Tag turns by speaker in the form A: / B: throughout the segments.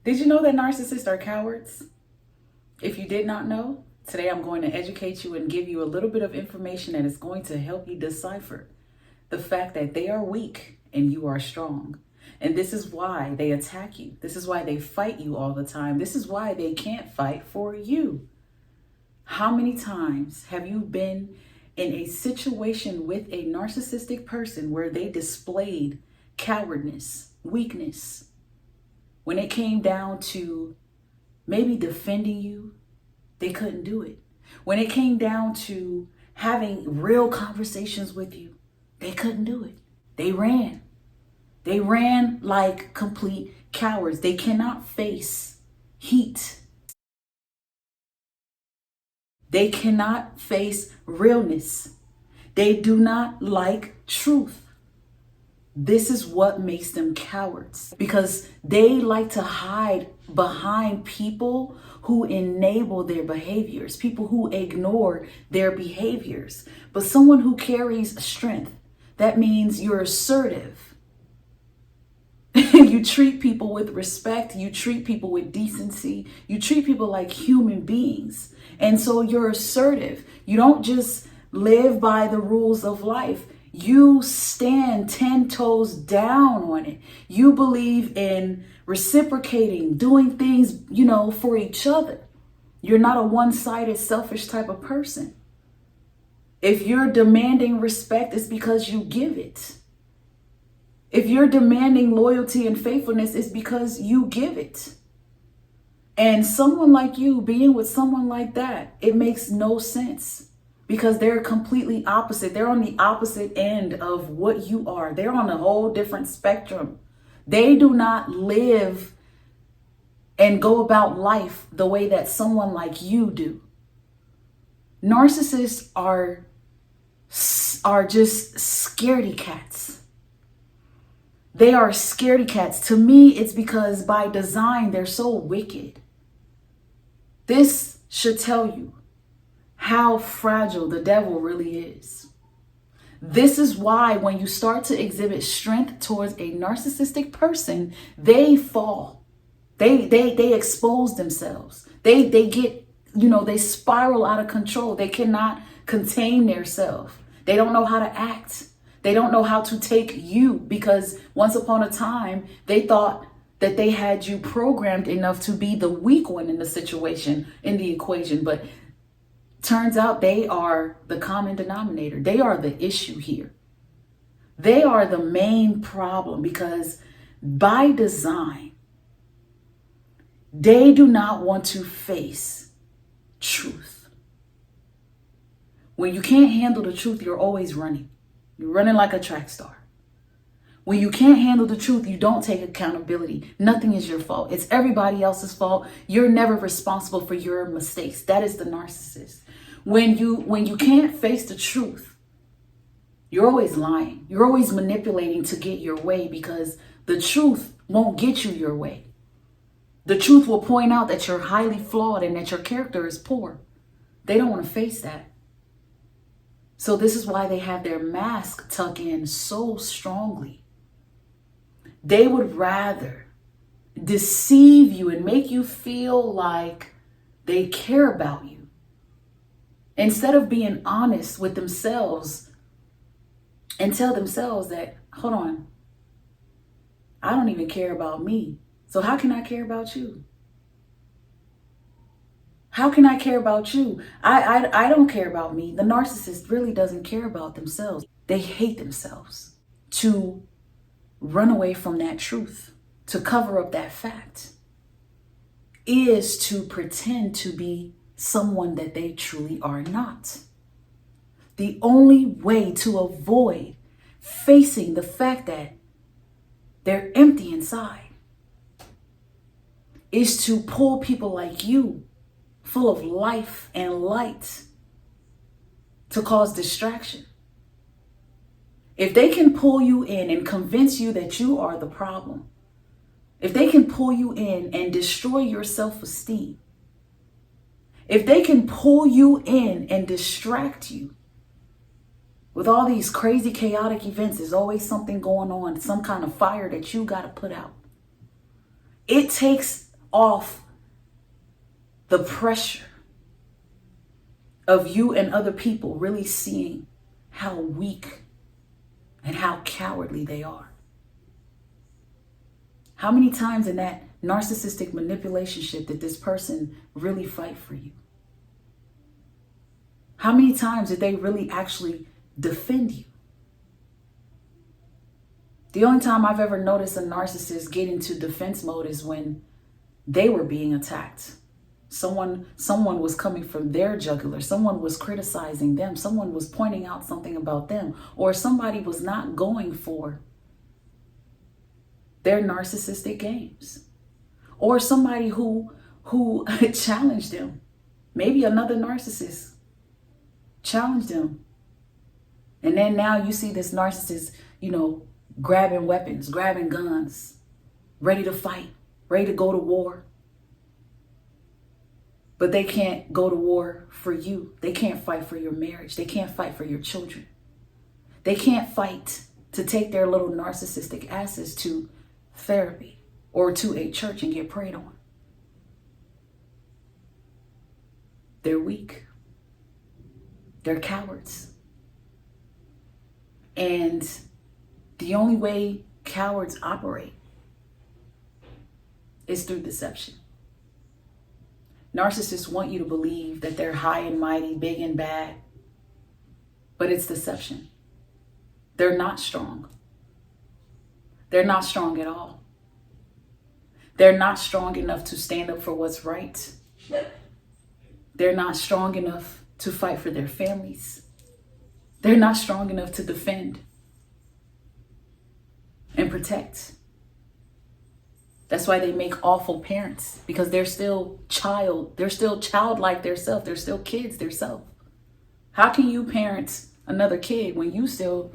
A: Did you know that narcissists are cowards? If you did not know, today I'm going to educate you and give you a little bit of information that is going to help you decipher the fact that they are weak and you are strong. And this is why they attack you. This is why they fight you all the time. This is why they can't fight for you. How many times have you been in a situation with a narcissistic person where they displayed cowardness, weakness, when it came down to maybe defending you? They couldn't do it. When it came down to having real conversations with you, they couldn't do it. They ran. They ran like complete cowards. They cannot face heat. They cannot face realness. They do not like truth. This is what makes them cowards, because they like to hide behind people who enable their behaviors, people who ignore their behaviors. But someone who carries strength, that means you're assertive. You treat people with respect. You treat people with decency. You treat people like human beings. And so you're assertive. You don't just live by the rules of life. You stand 10 toes down on it. You believe in reciprocating, doing things, for each other. You're not a one-sided, selfish type of person. If you're demanding respect, it's because you give it. If you're demanding loyalty and faithfulness, it's because you give it. And someone like you being with someone like that, it makes no sense, because they're completely opposite. They're on the opposite end of what you are. They're on a whole different spectrum. They do not live and go about life the way that someone like you do. Narcissists are just scaredy cats. They are scaredy cats. To me, it's because by design, they're so wicked. This should tell you how fragile the devil really is. This is why when you start to exhibit strength towards a narcissistic person, they fall. They expose themselves. They get, they spiral out of control. They cannot contain themselves. They don't know how to act. They don't know how to take you, because once upon a time, they thought that they had you programmed enough to be the weak one in the situation, in the equation. But turns out they are the common denominator. They are the issue here. They are the main problem, because by design, they do not want to face truth. When you can't handle the truth, you're always running. You're running like a track star. When you can't handle the truth, you don't take accountability. Nothing is your fault. It's everybody else's fault. You're never responsible for your mistakes. That is the narcissist. When you can't face the truth, you're always lying. You're always manipulating to get your way, because the truth won't get you your way. The truth will point out that you're highly flawed and that your character is poor. They don't want to face that. So this is why they have their mask tucked in so strongly. They would rather deceive you and make you feel like they care about you, instead of being honest with themselves and tell themselves that, hold on, I don't even care about me. So how can I care about you? How can I care about you? I don't care about me. The narcissist really doesn't care about themselves. They hate themselves. To run away from that truth, to cover up that fact, is to pretend to be someone that they truly are not. The only way to avoid facing the fact that they're empty inside is to pull people like you, full of life and light, to cause distraction. If they can pull you in and convince you that you are the problem, if they can pull you in and destroy your self-esteem, if they can pull you in and distract you with all these crazy, chaotic events, there's always something going on, some kind of fire that you got to put out. It takes off the pressure of you and other people really seeing how weak and how cowardly they are. How many times in that narcissistic manipulationship did this person really fight for you? How many times did they really actually defend you? The only time I've ever noticed a narcissist get into defense mode is when they were being attacked. Someone was coming from their jugular. Someone was criticizing them. Someone was pointing out something about them, or somebody was not going for their narcissistic games, or somebody who challenged them. Maybe another narcissist challenged them. And then now you see this narcissist, grabbing weapons, grabbing guns, ready to fight, ready to go to war. But they can't go to war for you. They can't fight for your marriage. They can't fight for your children. They can't fight to take their little narcissistic asses to therapy or to a church and get prayed on. They're weak. They're cowards. And the only way cowards operate is through deception. Narcissists want you to believe that they're high and mighty, big and bad, but it's deception. They're not strong. They're not strong at all. They're not strong enough to stand up for what's right. They're not strong enough to fight for their families. They're not strong enough to defend and protect. That's why they make awful parents, because they're still childlike themselves. They're still kids themselves. How can you parent another kid when you still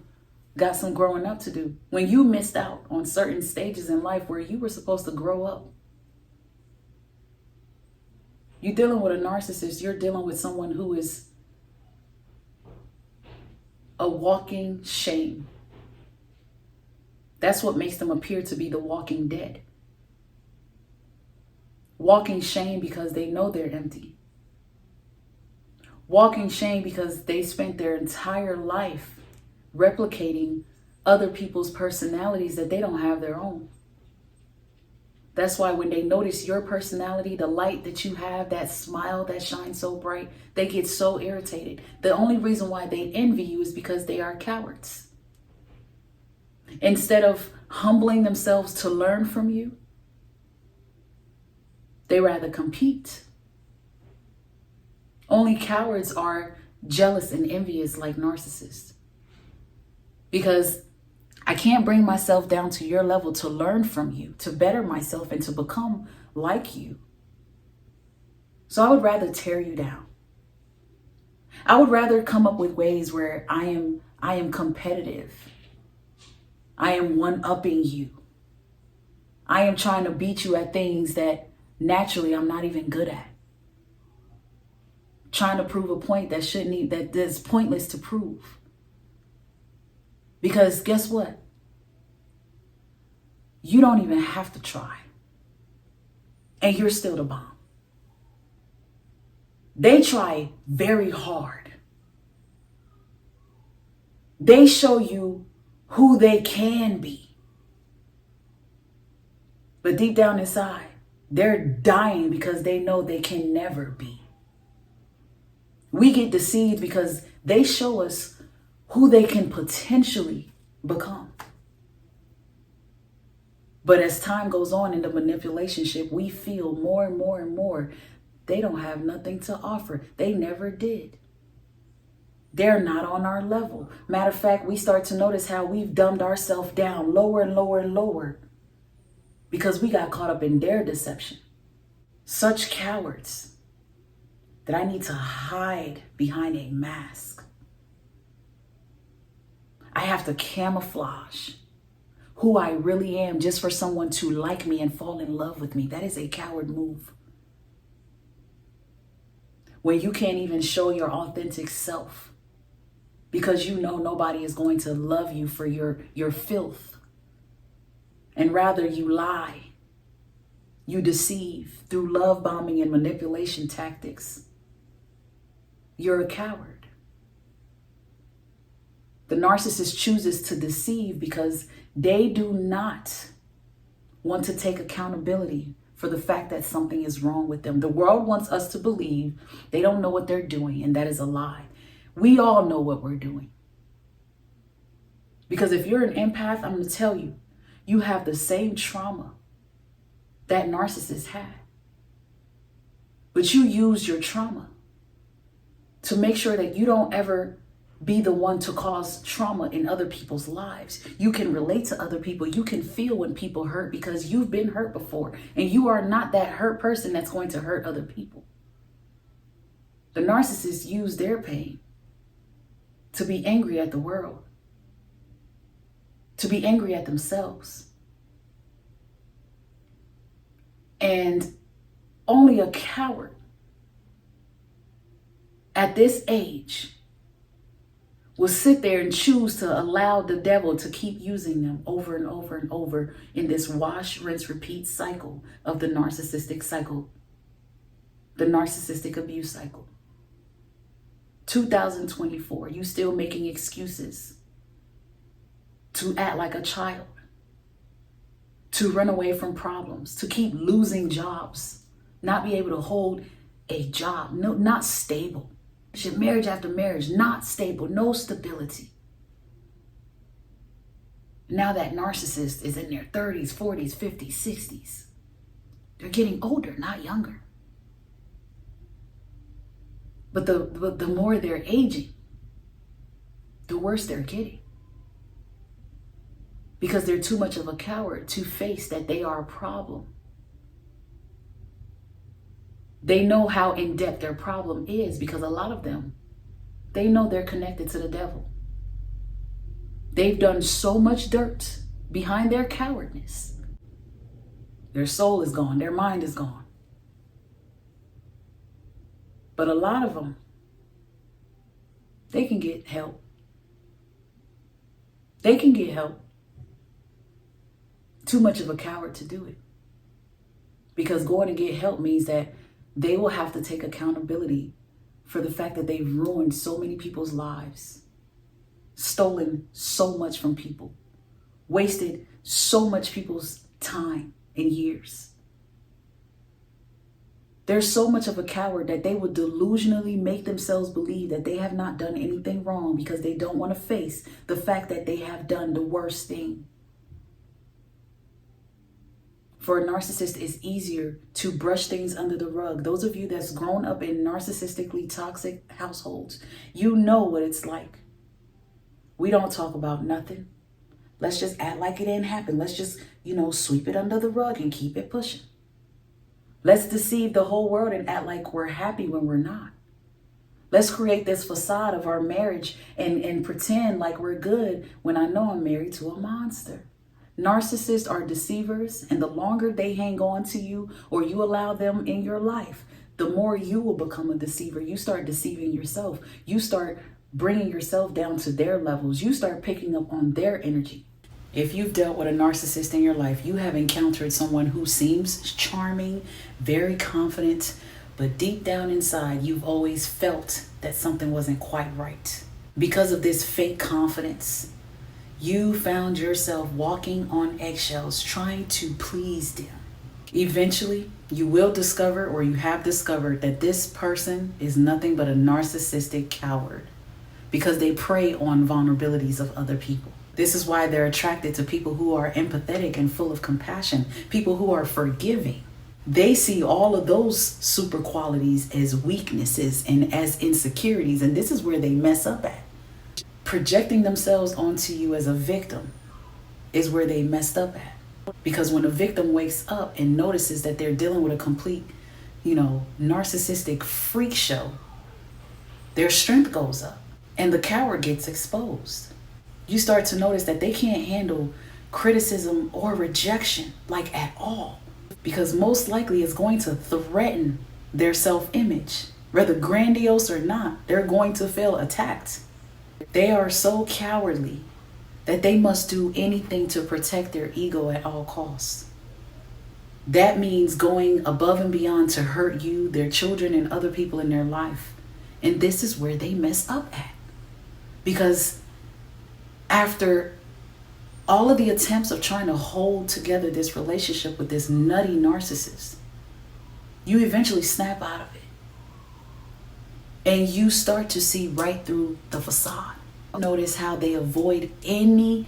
A: got some growing up to do? When you missed out on certain stages in life where you were supposed to grow up? You're dealing with a narcissist. You're dealing with someone who is a walking shame. That's what makes them appear to be the walking dead. Walking shame because they know they're empty. Walking shame because they spent their entire life replicating other people's personalities that they don't have their own. That's why when they notice your personality, the light that you have, that smile that shines so bright, they get so irritated. The only reason why they envy you is because they are cowards. Instead of humbling themselves to learn from you, they rather compete. Only cowards are jealous and envious like narcissists. Because I can't bring myself down to your level to learn from you, to better myself and to become like you. So I would rather tear you down. I would rather come up with ways where I am competitive. I am one-upping you. I am trying to beat you at things that naturally I'm not even good at. Trying to prove a point that's pointless to prove. Because guess what? You don't even have to try. And you're still the bomb. They try very hard. They show you who they can be. But deep down inside, they're dying because they know they can never be. We get deceived because they show us who they can potentially become. But as time goes on in the manipulationship, we feel more and more and more they don't have nothing to offer. They never did. They're not on our level. Matter of fact, we start to notice how we've dumbed ourselves down lower and lower and lower because we got caught up in their deception. Such cowards that I need to hide behind a mask. I have to camouflage who I really am just for someone to like me and fall in love with me. That is a coward move. When you can't even show your authentic self because you know nobody is going to love you for your filth. And rather you lie You deceive through love bombing and manipulation tactics. You're a coward. The narcissist chooses to deceive because they do not want to take accountability for the fact that something is wrong with them. The world wants us to believe they don't know what they're doing, and that is a lie. We all know what we're doing. Because if you're an empath, I'm going to tell you, you have the same trauma that narcissists had. But you use your trauma to make sure that you don't ever be the one to cause trauma in other people's lives. You can relate to other people. You can feel when people hurt because you've been hurt before. And you are not that hurt person that's going to hurt other people. The narcissists use their pain to be angry at the world, to be angry at themselves. And only a coward at this age will sit there and choose to allow the devil to keep using them over and over and over in this wash, rinse, repeat cycle of the narcissistic cycle, the narcissistic abuse cycle. 2024, you still making excuses to act like a child, to run away from problems, to keep losing jobs, not be able to hold a job, no, not stable. Marriage after marriage, not stable, no stability. Now that narcissist is in their 30s, 40s, 50s, 60s. They're getting older, not younger. But the more they're aging, the worse they're getting. Because they're too much of a coward to face that they are a problem. They know how in-depth their problem is because a lot of them, they know they're connected to the devil. They've done so much dirt behind their cowardness. Their soul is gone. Their mind is gone. But a lot of them, they can get help. They can get help. Too much of a coward to do it. Because going to get help means that they will have to take accountability for the fact that they've ruined so many people's lives, stolen so much from people, wasted so much people's time and years. They're so much of a coward that they will delusionally make themselves believe that they have not done anything wrong because they don't want to face the fact that they have done the worst thing. For a narcissist, it's easier to brush things under the rug. Those of you that's grown up in narcissistically toxic households, you know what it's like. We don't talk about nothing. Let's just act like it didn't happen. Let's just, sweep it under the rug and keep it pushing. Let's deceive the whole world and act like we're happy when we're not. Let's create this facade of our marriage and pretend like we're good when I know I'm married to a monster. Narcissists are deceivers, and the longer they hang on to you or you allow them in your life, the more you will become a deceiver. You start deceiving yourself. You start bringing yourself down to their levels. You start picking up on their energy. If you've dealt with a narcissist in your life, you have encountered someone who seems charming, very confident, but deep down inside, you've always felt that something wasn't quite right. Because of this fake confidence, you found yourself walking on eggshells, trying to please them. Eventually, you will discover, or you have discovered, that this person is nothing but a narcissistic coward because they prey on vulnerabilities of other people. This is why they're attracted to people who are empathetic and full of compassion, people who are forgiving. They see all of those super qualities as weaknesses and as insecurities, and this is where they mess up at. Projecting themselves onto you as a victim is where they messed up at. Because when a victim wakes up and notices that they're dealing with a complete, narcissistic freak show, their strength goes up and the coward gets exposed. You start to notice that they can't handle criticism or rejection at all, because most likely it's going to threaten their self-image. Whether grandiose or not, they're going to feel attacked. They are so cowardly that they must do anything to protect their ego at all costs. That means going above and beyond to hurt you, their children, and other people in their life. And this is where they mess up at. Because after all of the attempts of trying to hold together this relationship with this nutty narcissist, you eventually snap out of it. And you start to see right through the facade. Notice how they avoid any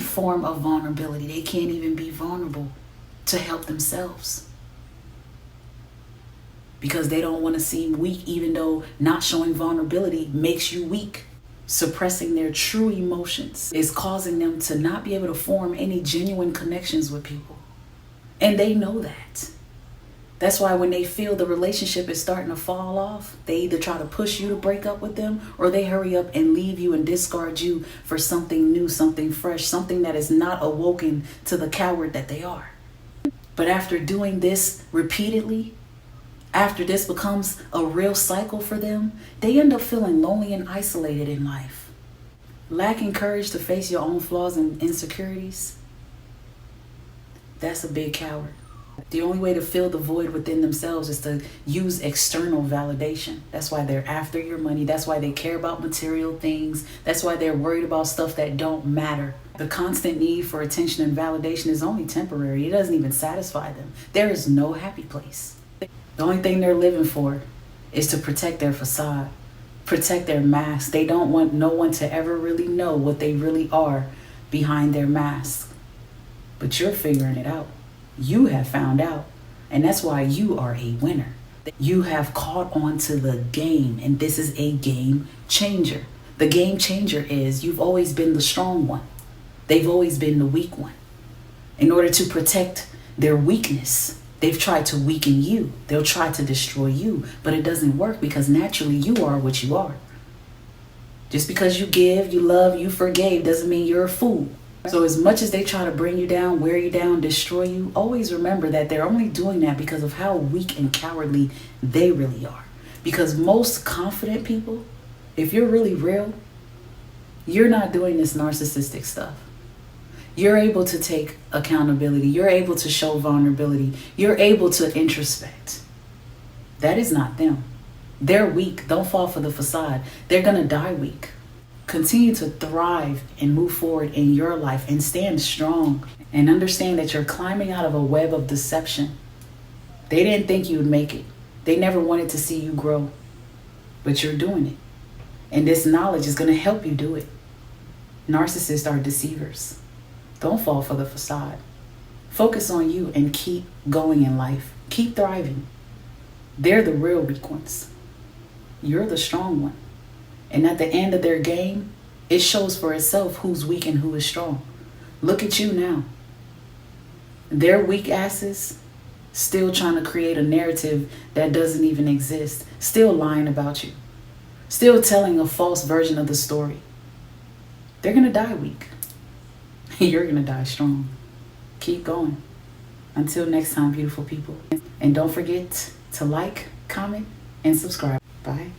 A: form of vulnerability. They can't even be vulnerable to help themselves. Because they don't want to seem weak, even though not showing vulnerability makes you weak. Suppressing their true emotions is causing them to not be able to form any genuine connections with people. And they know that. That's why when they feel the relationship is starting to fall off, they either try to push you to break up with them, or they hurry up and leave you and discard you for something new, something fresh, something that is not awoken to the coward that they are. But after doing this repeatedly, after this becomes a real cycle for them, they end up feeling lonely and isolated in life. Lacking courage to face your own flaws and insecurities, that's a big coward. The only way to fill the void within themselves is to use external validation. That's why they're after your money. That's why they care about material things. That's why they're worried about stuff that don't matter. The constant need for attention and validation is only temporary. It doesn't even satisfy them. There is no happy place. The only thing they're living for is to protect their facade, protect their mask. They don't want no one to ever really know what they really are behind their mask. But you're figuring it out. You have found out, and that's why you are a winner. You have caught on to the game, and this is a game changer. The game changer is you've always been the strong one. They've always been the weak one. In order to protect their weakness, they've tried to weaken you. They'll try to destroy you, but it doesn't work because naturally you are what you are. Just because you give, you love, you forgave doesn't mean you're a fool. So as much as they try to bring you down, wear you down, destroy you, always remember that they're only doing that because of how weak and cowardly they really are. Because most confident people, if you're really real, you're not doing this narcissistic stuff. You're able to take accountability. You're able to show vulnerability. You're able to introspect. That is not them. They're weak. Don't fall for the facade. They're going to die weak. Continue to thrive and move forward in your life and stand strong and understand that you're climbing out of a web of deception. They didn't think you would make it. They never wanted to see you grow, but you're doing it. And this knowledge is going to help you do it. Narcissists are deceivers. Don't fall for the facade. Focus on you and keep going in life. Keep thriving. They're the real weak ones. You're the strong one. And at the end of their game, it shows for itself who's weak and who is strong. Look at you now. They're weak asses, still trying to create a narrative that doesn't even exist. Still lying about you. Still telling a false version of the story. They're going to die weak. You're going to die strong. Keep going. Until next time, beautiful people. And don't forget to like, comment, and subscribe. Bye.